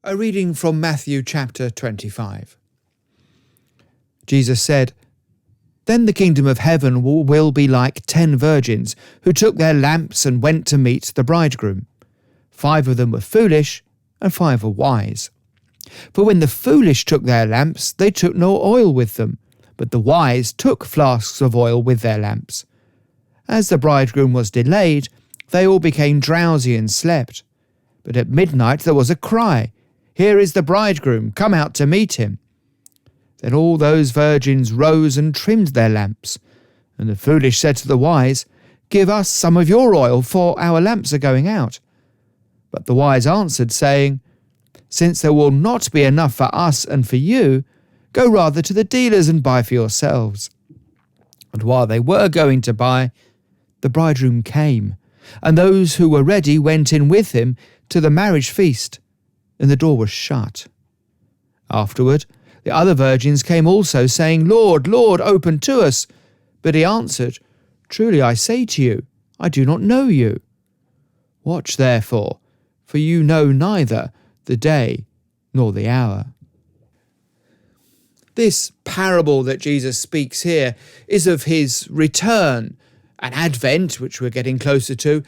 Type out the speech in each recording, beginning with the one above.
A reading from Matthew chapter 25. Jesus said, "Then the kingdom of heaven will be like 10 virgins who took their lamps and went to meet the bridegroom. 5 of them were foolish and 5 were wise. For when the foolish took their lamps, they took no oil with them, but the wise took flasks of oil with their lamps. As the bridegroom was delayed, they all became drowsy and slept. But at midnight there was a cry, 'Here is the bridegroom, come out to meet him.' Then all those virgins rose and trimmed their lamps. And the foolish said to the wise, 'Give us some of your oil, for our lamps are going out.' But the wise answered, saying, 'Since there will not be enough for us and for you, go rather to the dealers and buy for yourselves.' And while they were going to buy, the bridegroom came, and those who were ready went in with him to the marriage feast, and the door was shut. Afterward, the other virgins came also, saying, 'Lord, Lord, open to us.' But he answered, 'Truly I say to you, I do not know you. Watch therefore, for you know neither the day nor the hour.'" This parable that Jesus speaks here is of his return. An Advent, which we're getting closer to,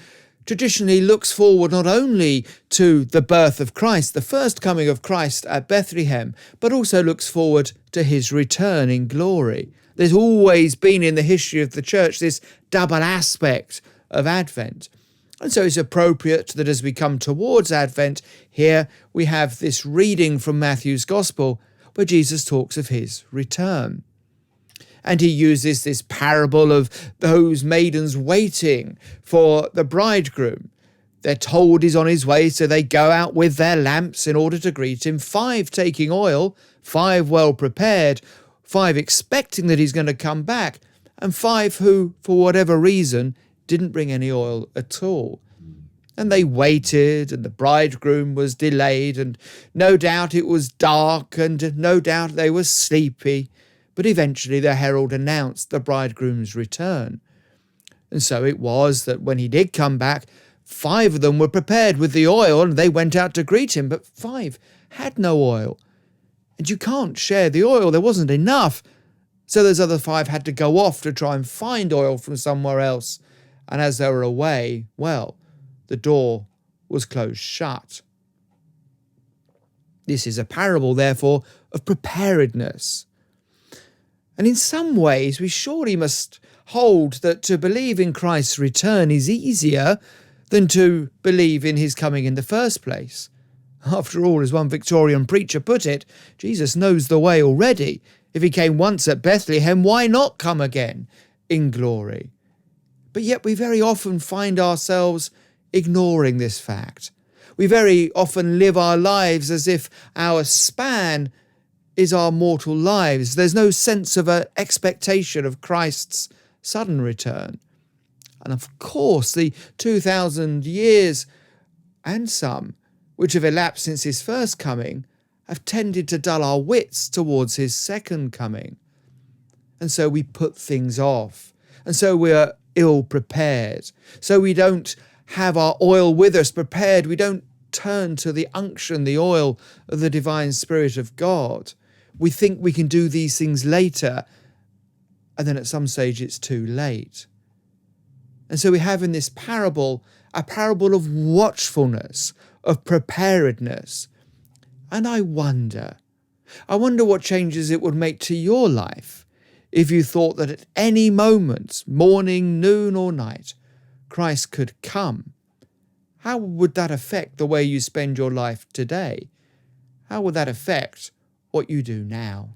traditionally looks forward not only to the birth of Christ, the first coming of Christ at Bethlehem, but also looks forward to his return in glory. There's always been in the history of the church this double aspect of Advent. And so it's appropriate that as we come towards Advent, here we have this reading from Matthew's Gospel where Jesus talks of his return. And he uses this parable of those maidens waiting for the bridegroom. They're told he's on his way, so they go out with their lamps in order to greet him. 5 taking oil, 5 well prepared, 5 expecting that he's going to come back, and 5 who, for whatever reason, didn't bring any oil at all. And they waited, and the bridegroom was delayed, and no doubt it was dark, and no doubt they were sleepy. But eventually the herald announced the bridegroom's return. And so it was that when he did come back, 5 of them were prepared with the oil and they went out to greet him, but 5 had no oil. And you can't share the oil, there wasn't enough. So those other 5 had to go off to try and find oil from somewhere else. And as they were away, well, the door was closed shut. This is a parable, therefore, of preparedness. And in some ways, we surely must hold that to believe in Christ's return is easier than to believe in his coming in the first place. After all, as one Victorian preacher put it, Jesus knows the way already. If he came once at Bethlehem, why not come again in glory? But yet we very often find ourselves ignoring this fact. We very often live our lives as if our span is our mortal lives. There's no sense of an expectation of Christ's sudden return. And of course, the 2,000 years and some which have elapsed since his first coming have tended to dull our wits towards his second coming. And so we put things off. And so we're ill prepared. So we don't have our oil with us prepared. We don't turn to the unction, the oil of the divine Spirit of God. We think we can do these things later, and then at some stage it's too late. And so we have in this parable a parable of watchfulness, of preparedness. And I wonder what changes it would make to your life if you thought that at any moment, morning, noon or night, Christ could come. How would that affect the way you spend your life today? How would that affect what you do now?